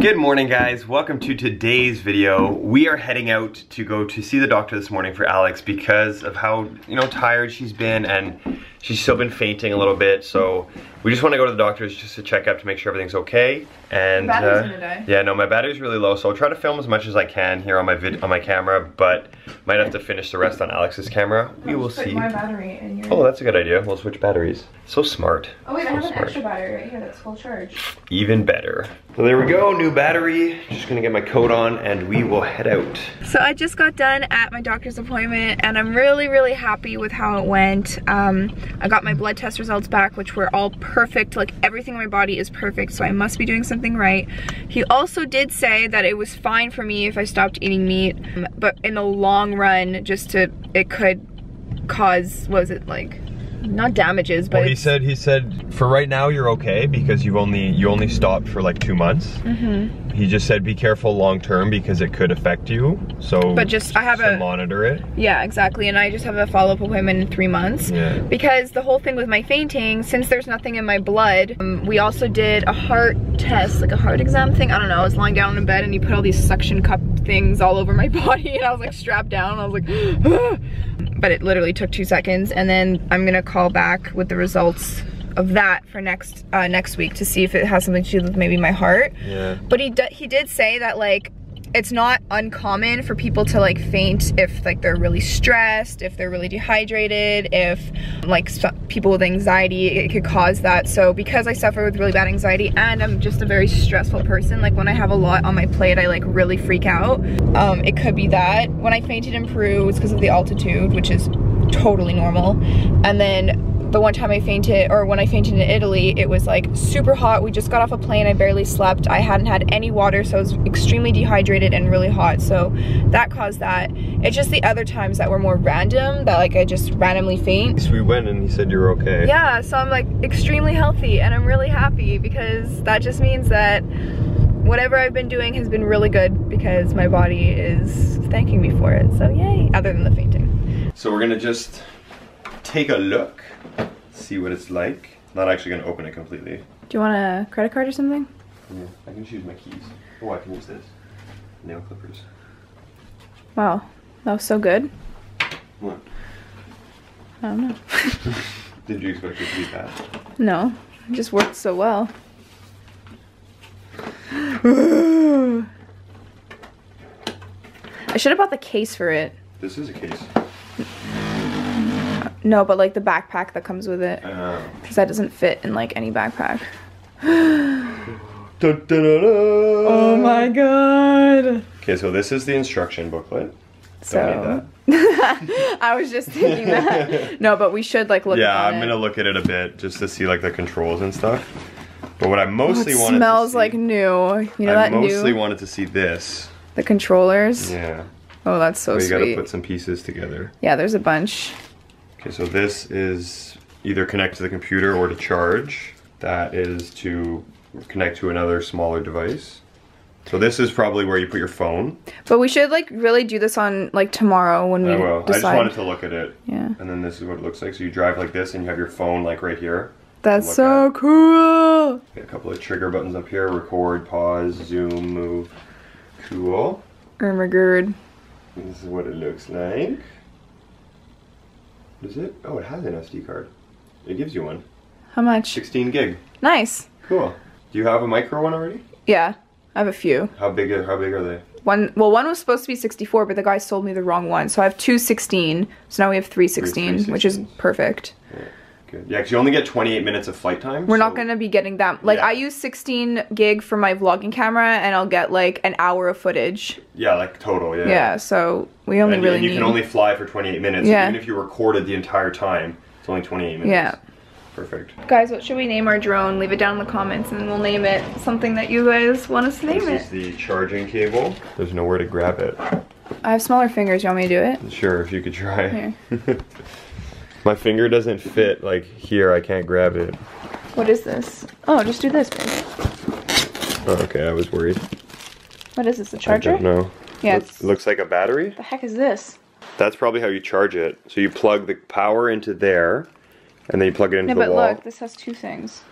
Good morning, guys. Welcome to today's video. We are heading out to go to see the doctor this morning for Alex because of how, tired she's been, and she's still been fainting a little bit. So we just want to go to the doctor's just to check up to make sure everything's okay. And battery's gonna die. Yeah, no, my battery's really low, so I'll try to film as much as I can here on my camera, but might have to finish the rest on Alex's camera. We will see. My battery in your... Oh, that's a good idea. We'll switch batteries. So smart. Oh wait, so I have an smart. extra battery right here that's full charge. Even better. So there we go, new battery. Just gonna get my coat on and we will head out. So I just got done at my doctor's appointment and I'm really happy with how it went. I got my blood test results back, which were all perfect. Like, everything in my body is perfect, so I must be doing something right. He also did say that it was fine for me if I stopped eating meat, but in the long run, it could cause, what was it, like, not damages, but well, he said for right now you're okay because you only stopped for like 2 months. Mm-hmm. He just said be careful long term because it could affect you. So but I have to monitor it. Yeah, exactly. And I just have a follow-up appointment in 3 months. Yeah. Because the whole thing with my fainting, since there's nothing in my blood, we also did a heart test, like a heart exam thing. I don't know. I was lying down in bed and he put all these suction cup things all over my body and I was like strapped down. I was like, ah. But it literally took 2 seconds, and then I'm gonna call back with the results of that for next week to see if it has something to do with maybe my heart. Yeah. But he did say that, like, it's not uncommon for people to like faint if like they're really stressed, if they're really dehydrated, if like people with anxiety, it could cause that. So because I suffer with really bad anxiety and I'm just a very stressful person, like when I have a lot on my plate I like really freak out. It could be that. When I fainted in Peru, it was because of the altitude, which is totally normal. And then the one time I fainted, or when I fainted in Italy, it was like super hot. We just got off a plane, I barely slept. I hadn't had any water, so I was extremely dehydrated and really hot. So that caused that. It's just the other times that were more random, that like I just randomly faint. So we went and he said you were okay. Yeah, so I'm like extremely healthy and I'm really happy because that just means that whatever I've been doing has been really good because my body is thanking me for it. So yay, other than the fainting. So we're gonna just take a look, see what it's like. Not actually gonna open it completely. Do you want a credit card or something? Yeah, I can just use my keys. Oh, I can use this. Nail clippers. Wow, that was so good. What? I don't know. Did you expect it to be bad? No, it just worked so well. I should have bought the case for it. This is a case. No, but like the backpack that comes with it. Because that doesn't fit in like any backpack. Da, da, da, da. Oh my god. Okay, so this is the instruction booklet. So I was just thinking that. No, but we should like look at it. Yeah, I'm gonna look at it a bit just to see like the controls and stuff. But what I mostly wanted to see, smells like new. You know that new? I mostly wanted to see this. The controllers? Yeah. Oh, that's so sweet. You gotta put some pieces together. Yeah, there's a bunch. Okay, so this is either connect to the computer or to charge. That is to connect to another smaller device. So this is probably where you put your phone. But we should like really do this on like tomorrow when we decide. I just wanted to look at it. Yeah. And then this is what it looks like. So you drive like this and you have your phone like right here. That's so cool. Okay, a couple of trigger buttons up here. Record, pause, zoom, move. Cool. Ermagerd. This is what it looks like. What is it? Oh, it has an SD card. It gives you one. How much? 16 gig. Nice. Cool. Do you have a micro one already? Yeah, I have a few. How big are they? One was supposed to be 64, but the guy sold me the wrong one. So I have 2 16. So now we have 3 16, which is perfect. Yeah. Good. Yeah, because you only get 28 minutes of flight time. We're not going to be getting that. Like, yeah. I use 16 gig for my vlogging camera, and I'll get, like, an hour of footage. Yeah, like, total, yeah. Yeah, so we only really need... And you can only fly for 28 minutes. Yeah. Even if you recorded the entire time, it's only 28 minutes. Yeah. Perfect. Guys, what should we name our drone? Leave it down in the comments, and we'll name it something that you guys want us to name it. This is the charging cable. There's nowhere to grab it. I have smaller fingers. You want me to do it? Sure, if you could try. Here. My finger doesn't fit, like, here, I can't grab it. What is this? Oh, just do this, babe. Oh, okay, I was worried. What is this, a charger? I don't know. Yeah, it looks like a battery. The heck is this? That's probably how you charge it. So you plug the power into there, and then you plug it into the wall. Yeah, but look, this has 2 things.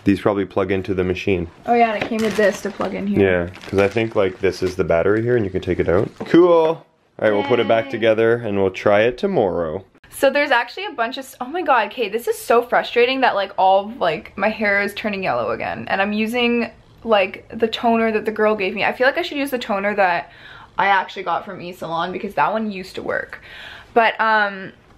These probably plug into the machine. Oh yeah, and it came with this to plug in here. Yeah, because I think like this is the battery here and you can take it out. Cool. All right, we'll put it back together and we'll try it tomorrow. So there's actually a bunch of, oh my god, Kate, this is so frustrating that like all like my hair is turning yellow again. And I'm using like the toner that the girl gave me. I feel like I should use the toner that I actually got from eSalon because that one used to work. But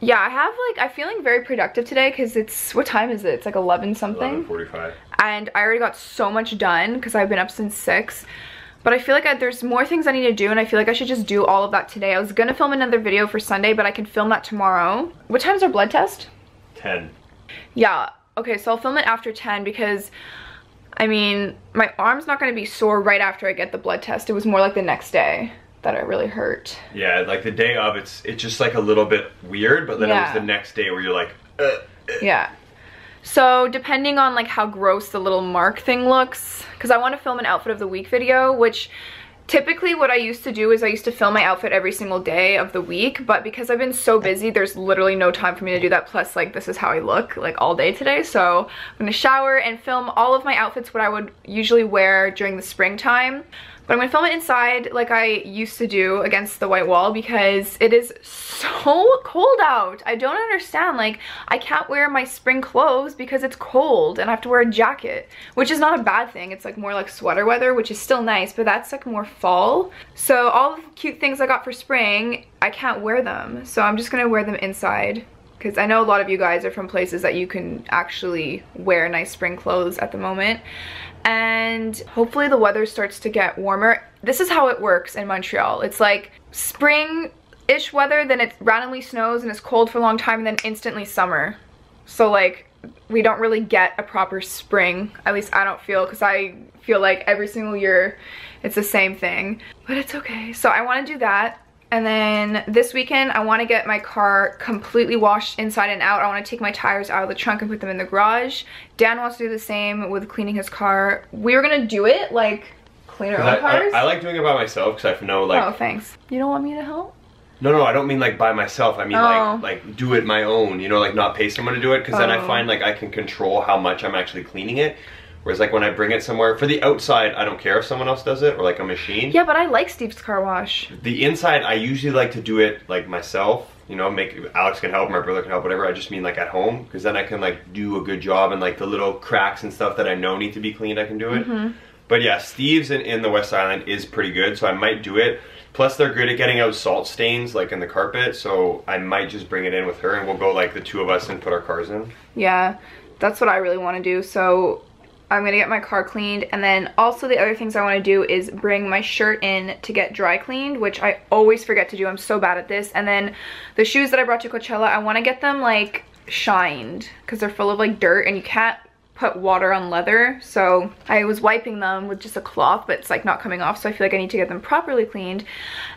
yeah, I have like, I'm feeling very productive today because it's, what time is it? It's like 11 something. 11:45. And I already got so much done because I've been up since 6. But I feel like there's more things I need to do and I feel like I should just do all of that today. I was gonna film another video for Sunday, but I can film that tomorrow. What time is our blood test? 10. Yeah, okay, so I'll film it after 10 because, I mean, my arm's not gonna be sore right after I get the blood test. It was more like the next day that it really hurt. Yeah, like the day of, it's just like a little bit weird, but then it was the next day where you're like, Yeah. So depending on like how gross the little mark thing looks, because I want to film an outfit of the week video, which typically what I used to do is I used to film my outfit every single day of the week, but because I've been so busy, there's literally no time for me to do that. Plus like this is how I look like all day today. So I'm gonna shower and film all of my outfits, what I would usually wear during the springtime. But I'm gonna film it inside like I used to do against the white wall because it is so cold out. I don't understand, like I can't wear my spring clothes because it's cold and I have to wear a jacket, which is not a bad thing. It's like more like sweater weather, which is still nice, but that's like more fall. So all the cute things I got for spring, I can't wear them. So I'm just gonna wear them inside because I know a lot of you guys are from places that you can actually wear nice spring clothes at the moment. And hopefully the weather starts to get warmer. This is how it works in Montreal. It's like spring-ish weather, then it randomly snows and it's cold for a long time, and then instantly summer. So like we don't really get a proper spring. At least I don't feel, because I feel like every single year it's the same thing. But it's okay. So I want to do that. And then this weekend, I want to get my car completely washed inside and out. I want to take my tires out of the trunk and put them in the garage. Dan wants to do the same with cleaning his car. We were going to do it, like, clean our own cars. I like doing it by myself because I know, like... Oh, thanks. You don't want me to help? No, I don't mean, like, by myself. I mean, like, do it my own. You know, like, not pay someone to do it. Because then I find, like, I can control how much I'm actually cleaning it. Whereas like when I bring it somewhere, for the outside, I don't care if someone else does it or like a machine. Yeah, but I like Steve's car wash. The inside, I usually like to do it like myself, you know, Alex can help, my brother can help, whatever. I just mean like at home, because then I can like do a good job, and like the little cracks and stuff that I know need to be cleaned, I can do it. But yeah, Steve's in the West Island is pretty good, so I might do it. Plus they're good at getting out salt stains like in the carpet, so I might just bring it in with her and we'll go like the two of us and put our cars in. Yeah, that's what I really want to do. So I'm gonna get my car cleaned, and then also the other things I want to do is bring my shirt in to get dry cleaned, which I always forget to do. I'm so bad at this. And then the shoes that I brought to Coachella, I want to get them like shined because they're full of like dirt and you can't put water on leather. So I was wiping them with just a cloth, but it's like not coming off, so I feel like I need to get them properly cleaned.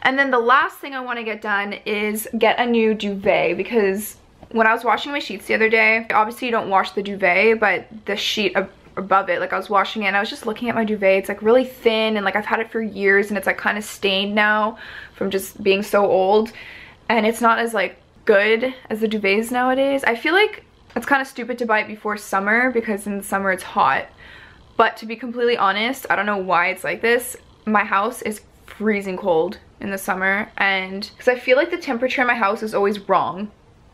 And then the last thing I want to get done is get a new duvet, because when I was washing my sheets the other day, obviously you don't wash the duvet, but the sheet above it, like I was washing it and I was just looking at my duvet. It's like really thin and like I've had it for years and it's like kind of stained now from just being so old, and it's not as like good as the duvets nowadays. I feel like it's kind of stupid to buy it before summer because in the summer it's hot, but to be completely honest, I don't know why it's like this. My house is freezing cold in the summer, and because I feel like the temperature in my house is always wrong.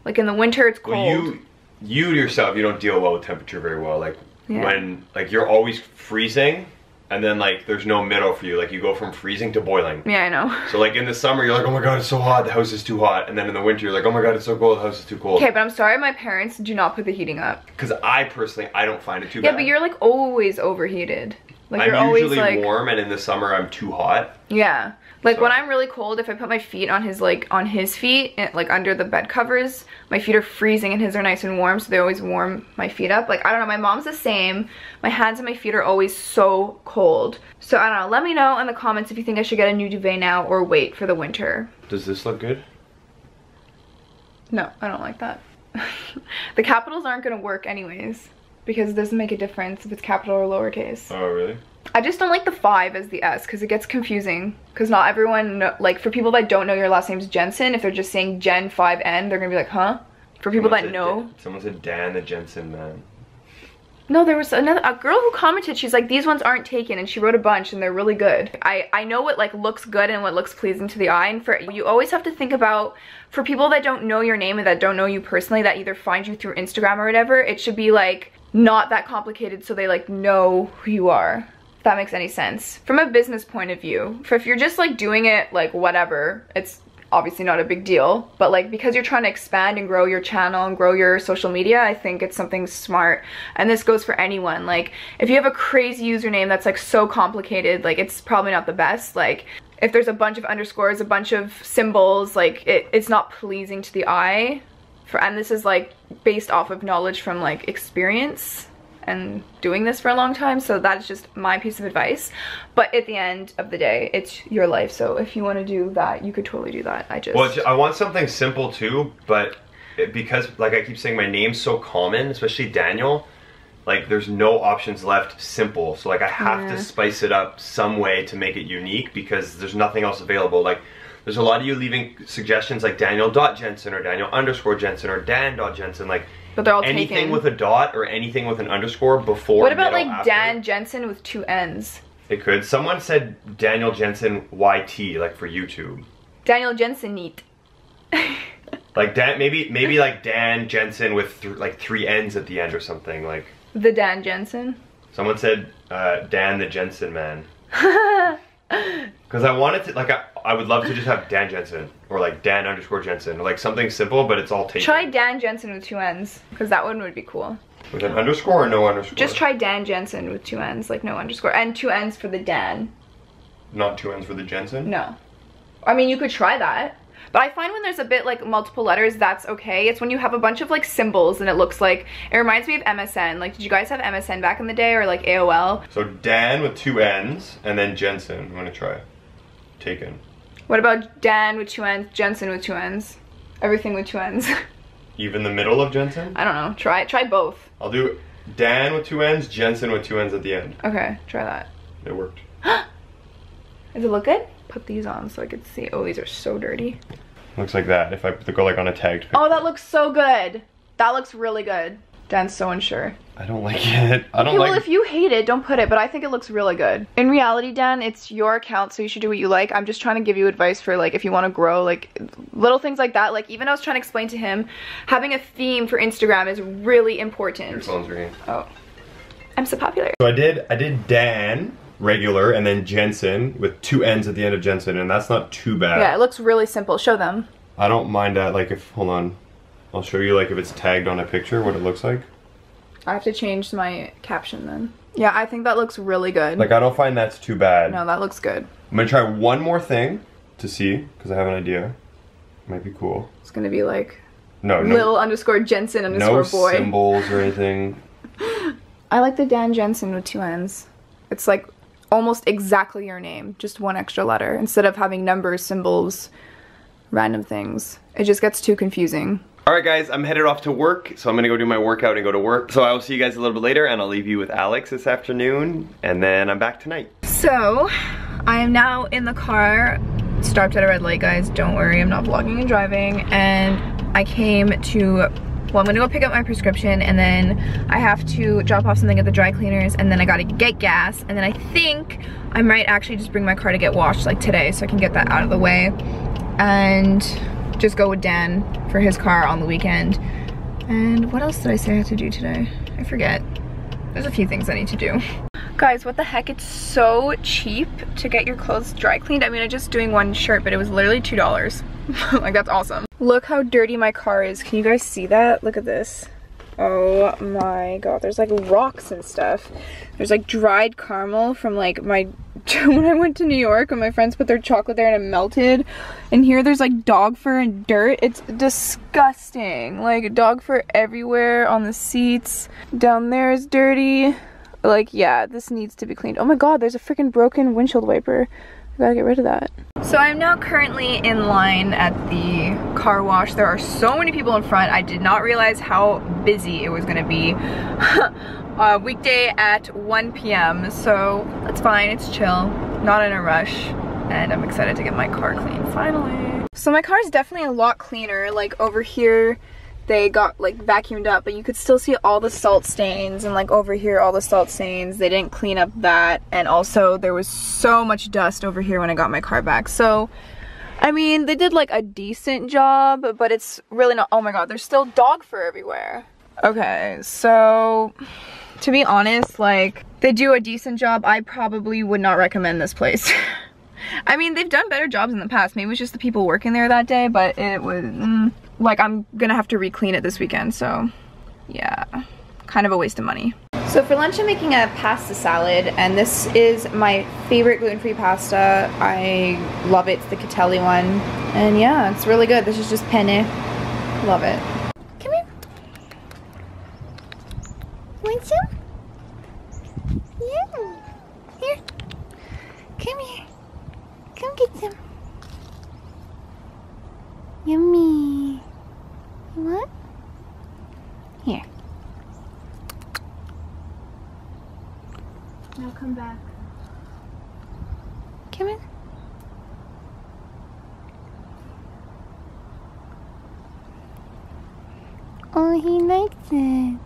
Like in the winter it's cold. Well, you yourself, you don't deal well with temperature very well. Like when like you're always freezing and then like there's no middle for you, like you go from freezing to boiling. Yeah, I know. So like in the summer you're like, oh my god, it's so hot, the house is too hot, and then in the winter you're like, oh my god, it's so cold, the house is too cold. Okay, but I'm sorry my parents do not put the heating up. Because I personally, I don't find it too bad. Yeah, but you're like always overheated. Like I'm you're always usually like warm, and in the summer I'm too hot. Yeah. Like when I'm really cold, if I put my feet on his feet, like under the bed covers, my feet are freezing and his are nice and warm, so they always warm my feet up. Like I don't know, my mom's the same. My hands and my feet are always so cold. So I don't know, let me know in the comments if you think I should get a new duvet now or wait for the winter. Does this look good? No, I don't like that. The capitals aren't gonna work anyways, because it doesn't make a difference if it's capital or lowercase. Oh really? I just don't like the 5 as the S because it gets confusing. Because not everyone, like for people that don't know your last name's Jensen, if they're just saying Jen 5N, they're gonna be like, huh? For people that know. Someone said Dan the Jensen man. No, there was a girl who commented, she's like, these ones aren't taken, and she wrote a bunch and they're really good. I know what like looks good and what looks pleasing to the eye, and you always have to think about, for people that don't know your name and that don't know you personally, that either find you through Instagram or whatever, it should be like not that complicated so they like know who you are. If that makes any sense. From a business point of view, if you're just like doing it like whatever, it's obviously not a big deal, but like because you're trying to expand and grow your channel and grow your social media, I think it's something smart. And this goes for anyone. Like if you have a crazy username that's like so complicated, like it's probably not the best. Like if there's a bunch of underscores, a bunch of symbols, like it's not pleasing to the eye. And this is like based off of knowledge from like experience and doing this for a long time, so that's just my piece of advice. But at the end of the day, it's your life, so if you want to do that, you could totally do that. Well, I want something simple too, but because like I keep saying, my name's so common, especially Daniel, like there's no options left simple, so like I have to spice it up some way to make it unique because there's nothing else available. Like there's a lot of you leaving suggestions like Daniel.Jensen or Daniel_Jensen or Dan.Jensen, like but they're all anything taken. With a dot or anything with an underscore before. What about like after. Dan Jensen with 2 N's? It could. Someone said danieljensenyT, like for YouTube. danieljensenYT. Like Dan, maybe like Dan Jensen with like 3 N's at the end or something, like. The Dan Jensen. Someone said Dan the Jensen man. Because I wanted to, like, I would love to just have Dan Jensen or like Dan_Jensen or like something simple, but it's all taken. Try Dan Jensen with 2 N's, because that one would be cool. With an underscore or no underscore? Just try Dan Jensen with 2 N's, like no underscore, and 2 N's for the Dan. Not 2 N's for the Jensen? No. I mean, you could try that. But I find when there's a bit like multiple letters, that's okay. It's when you have a bunch of like symbols and it looks like, it reminds me of MSN. Like, did you guys have MSN back in the day, or like AOL? So Dan with 2 N's and then Jensen. I'm gonna try. Taken. What about Dan with 2 N's, Jensen with 2 N's? Everything with 2 N's. Even the middle of Jensen? I don't know. Try both. I'll do Dan with 2 N's, Jensen with 2 N's at the end. Okay, try that. It worked. Does it look good? Put these on so I could see. Oh, these are so dirty. Looks like that if I go like on a tagged picture. Oh, that looks so good. That looks really good. Dan's so unsure. I don't like it. I don't okay, like. Well, if you hate it, don't put it, but I think it looks really good. In reality, Dan, it's your account, so you should do what you like. I'm just trying to give you advice for like if you want to grow, like little things like that. Like even I was trying to explain to him, having a theme for Instagram is really important. Your phone's ringing. Oh, I'm so popular. So I did Dan regular and then Jensen with 2 N's at the end of Jensen, and that's not too bad. Yeah, it looks really simple. Show them. I don't mind that. Like if, hold on, I'll show you like if it's tagged on a picture what it looks like. I have to change my caption then. Yeah, I think that looks really good. Like I don't find that's too bad. No, that looks good. I'm gonna try one more thing to see, because I have an idea. Might be cool. It's gonna be like no Lil_Jensen _ boy. No symbols or anything. I like the Dan Jensen with 2 N's. It's like almost exactly your name, just 1 extra letter. Instead of having numbers, symbols, random things. It just gets too confusing. Alright guys, I'm headed off to work, so I'm gonna go do my workout and go to work. So I will see you guys a little bit later, and I'll leave you with Alex this afternoon, and then I'm back tonight. So, I am now in the car. Stopped at a red light, guys. Don't worry, I'm not vlogging and driving. And I came to, well, I'm gonna go pick up my prescription, and then I have to drop off something at the dry cleaners, and then I gotta get gas, and then I think I might actually just bring my car to get washed like today, so I can get that out of the way. And just go with Dan for his car on the weekend. And what else did I say I had to do today? I forget. There's a few things I need to do. Guys, what the heck? It's so cheap to get your clothes dry cleaned. I mean, I'm just doing 1 shirt, but it was literally $2. Like, that's awesome. Look how dirty my car is. Can you guys see that? Look at this. Oh my god, there's like rocks and stuff. There's like dried caramel from like my when I went to New York when my friends put their chocolate there and it melted. And here there's like dog fur and dirt. It's disgusting. Like dog fur everywhere on the seats. Down there is dirty. Like, yeah, this needs to be cleaned. Oh my god, there's a freaking broken windshield wiper. I gotta get rid of that. So I'm now currently in line at the car wash. There are so many people in front. I did not realize how busy it was gonna be. Weekday at 1 p.m. So that's fine, it's chill, not in a rush. And I'm excited to get my car clean, finally. So my car is definitely a lot cleaner. Like over here, they got like vacuumed up, but you could still see all the salt stains, and like over here all the salt stains. They didn't clean up that, and also there was so much dust over here when I got my car back. So I mean, they did like a decent job, but it's really not. Oh my god, there's still dog fur everywhere. Okay, so to be honest, like, they do a decent job. I probably would not recommend this place. I mean, they've done better jobs in the past. Maybe it was just the people working there that day, but it was, like, I'm gonna have to re-clean it this weekend, so yeah, kind of a waste of money. So for lunch, I'm making a pasta salad, and this is my favorite gluten-free pasta. I love it. It's the Catelli one, and yeah, it's really good. This is just penne. Love it. Come here. Want some? Yeah. Here. Come here. Come get some. Yummy. You want? Here. Now come back. Come in. Oh, he likes it.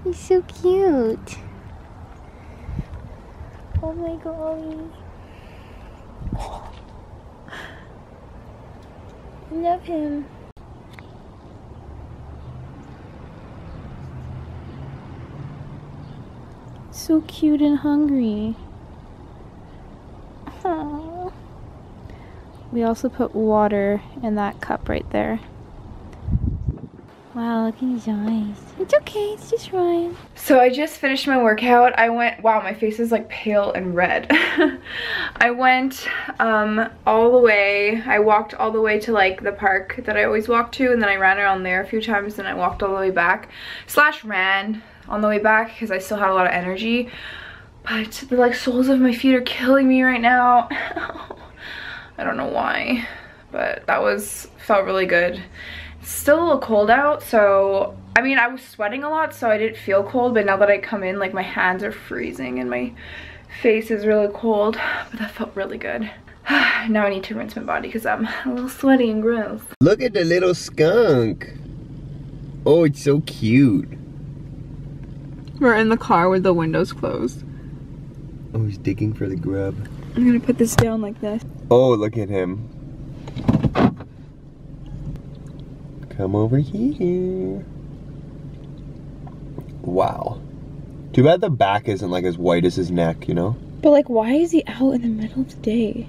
He's so cute. Oh my golly. I love him. So cute and hungry. Aww. We also put water in that cup right there. Wow, look at his eyes. It's okay, it's just Ryan. So I just finished my workout. I went, wow, my face is like pale and red. I went all the way, I walked all the way to like the park that I always walk to, and then I ran around there a few times, and I walked all the way back, / ran on the way back because I still had a lot of energy. But the like soles of my feet are killing me right now. I don't know why, but that felt really good. It's still a little cold out, so I mean, I was sweating a lot, so I didn't feel cold, but now that I come in, like, my hands are freezing and my face is really cold, but that felt really good. Now I need to rinse my body because I'm a little sweaty and gross. Look at the little skunk. Oh, it's so cute. We're in the car with the windows closed. Oh, he's digging for the grub. I'm gonna put this down like this. Oh, look at him. Come over here. Wow. Too bad the back isn't like as white as his neck, you know? But like, why is he out in the middle of the day?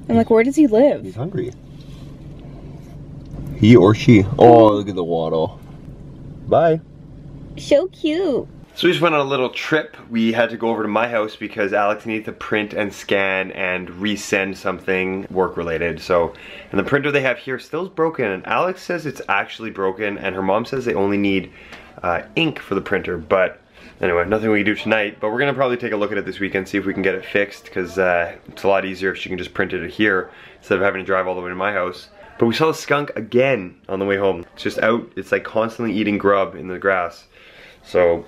And like, where does he live? He's hungry. He or she. Oh, look at the waddle. Bye. So cute. So we just went on a little trip. We had to go over to my house because Alex needed to print and scan and resend something work related. So, and the printer they have here still is broken, and Alex says it's actually broken, and her mom says they only need ink for the printer. But anyway, nothing we can do tonight, but we're gonna probably take a look at it this weekend, see if we can get it fixed, because it's a lot easier if she can just print it here instead of having to drive all the way to my house. But we saw the skunk again on the way home. It's just out, it's like constantly eating grub in the grass. So,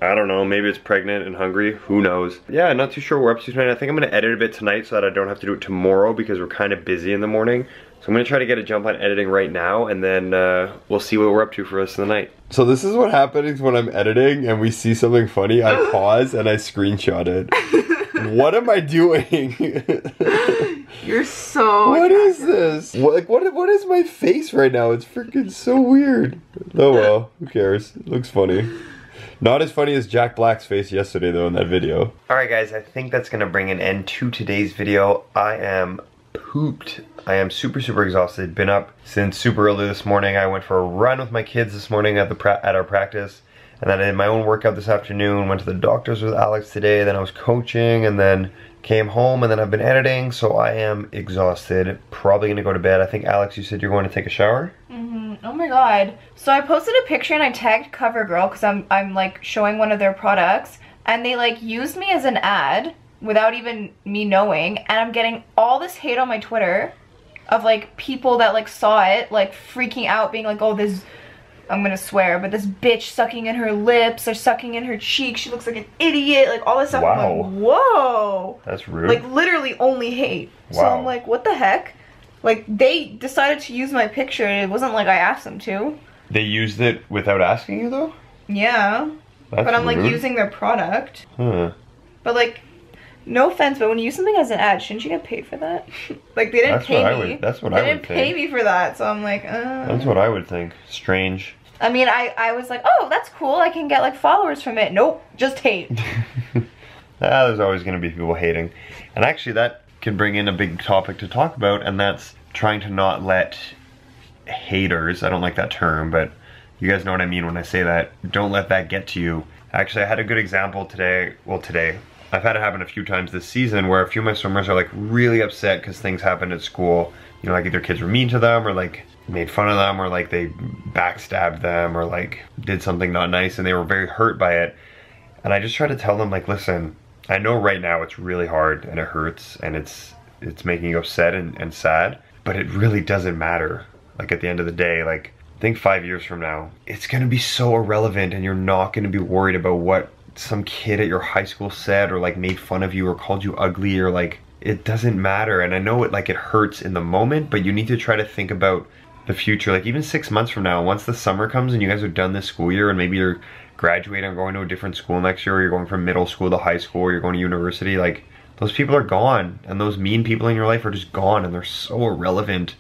I don't know, maybe it's pregnant and hungry, who knows. Yeah, not too sure what we're up to tonight. I think I'm gonna edit a bit tonight so that I don't have to do it tomorrow because we're kind of busy in the morning. So I'm gonna try to get a jump on editing right now, and then we'll see what we're up to for the rest of the night. So this is what happens when I'm editing and we see something funny. I pause and I screenshot it. What am I doing? You're so What is this? What is my face right now? It's freaking so weird. Oh well, who cares? It looks funny. Not as funny as Jack Black's face yesterday though in that video. Alright guys, I think that's gonna bring an end to today's video. I am pooped. I am super exhausted. Been up since super early this morning. I went for a run with my kids this morning at our practice. And then I did my own workout this afternoon. Went to the doctor's with Alex today. Then I was coaching and then came home and then I've been editing. So I am exhausted. Probably gonna go to bed. I think Alex, you said you're going to take a shower? Oh my god. So I posted a picture and I tagged CoverGirl because I'm like showing one of their products, and they like used me as an ad without even me knowing, and I'm getting all this hate on my Twitter of like people that like saw it like freaking out, being like, oh, this, I'm gonna swear, but this bitch sucking in her lips or sucking in her cheek, she looks like an idiot, like all this stuff. Wow. I'm like, whoa. That's rude. Like literally only hate. Wow. So I'm like, what the heck? Like, they decided to use my picture, and it wasn't like I asked them to. They used it without asking you though? Yeah. That's but I'm rude. like using their product. Huh. But like, no offense, but when you use something as an ad, shouldn't you get paid for that? Like, they didn't pay me. That's what I would think. They didn't pay me for that, so I'm like, That's what I would think. Strange. I mean, I was like, oh, that's cool. I can get like followers from it. Nope, just hate. There's always going to be people hating. And actually that can bring in a big topic to talk about, and that's trying to not let haters, I don't like that term, but you guys know what I mean when I say that, don't let that get to you. Actually, I had a good example today, I've had it happen a few times this season where a few of my swimmers are like really upset because things happened at school. You know, like either kids were mean to them or like made fun of them or like they backstabbed them or like did something not nice and they were very hurt by it. And I just try to tell them like, listen, I know right now it's really hard and it hurts and it's making you upset and sad, but it really doesn't matter. Like at the end of the day, like I think 5 years from now, it's gonna be so irrelevant and you're not gonna be worried about what some kid at your high school said or like made fun of you or called you ugly or like, it doesn't matter. And I know it like it hurts in the moment, but you need to try to think about the future. Like even 6 months from now, once the summer comes and you guys are done this school year and maybe you're graduating or going to a different school next year, or you're going from middle school to high school, or you're going to university, like those people are gone and those mean people in your life are just gone and they're so irrelevant.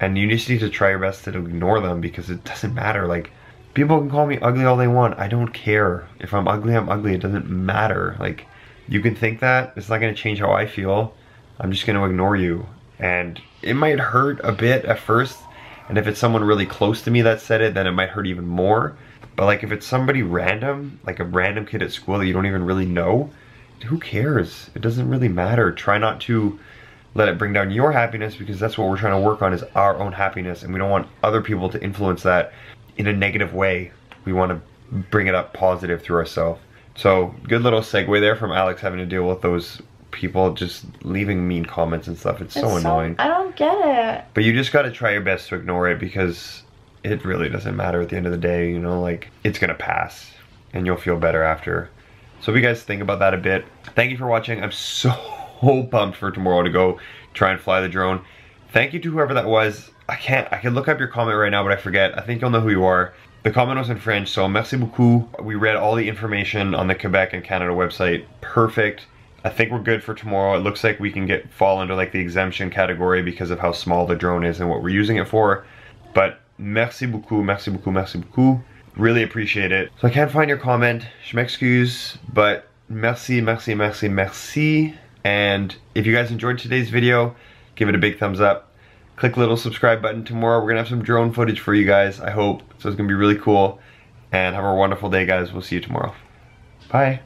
And you just need to try your best to ignore them because it doesn't matter. Like people can call me ugly all they want. I don't care. If I'm ugly, I'm ugly. It doesn't matter. Like you can think that. It's not going to change how I feel. I'm just going to ignore you. And it might hurt a bit at first. And if it's someone really close to me that said it, then it might hurt even more. But like if it's somebody random, like a random kid at school that you don't even really know, who cares? It doesn't really matter. Try not to let it bring down your happiness because that's what we're trying to work on, is our own happiness. And we don't want other people to influence that in a negative way. We want to bring it up positive through ourselves. So good little segue there from Alex having to deal with those people just leaving mean comments and stuff. It's so annoying. I don't get it. But you just got to try your best to ignore it because it really doesn't matter at the end of the day, you know, like it's gonna pass and you'll feel better after. So if you guys think about that a bit, thank you for watching. I'm so pumped for tomorrow to go try and fly the drone. Thank you to whoever that was. I can look up your comment right now, but I forget. I think you'll know who you are. The comment was in French, so merci beaucoup. We read all the information on the Quebec and Canada website. Perfect. I think we're good for tomorrow. It looks like we can fall into like the exemption category because of how small the drone is and what we're using it for. But merci beaucoup, merci beaucoup, merci beaucoup. Really appreciate it. So I can't find your comment. Je m'excuse, but merci, merci, merci, merci. And if you guys enjoyed today's video, give it a big thumbs up. Click the little subscribe button. Tomorrow we're gonna have some drone footage for you guys, I hope. So it's gonna be really cool. And have a wonderful day, guys. We'll see you tomorrow. Bye.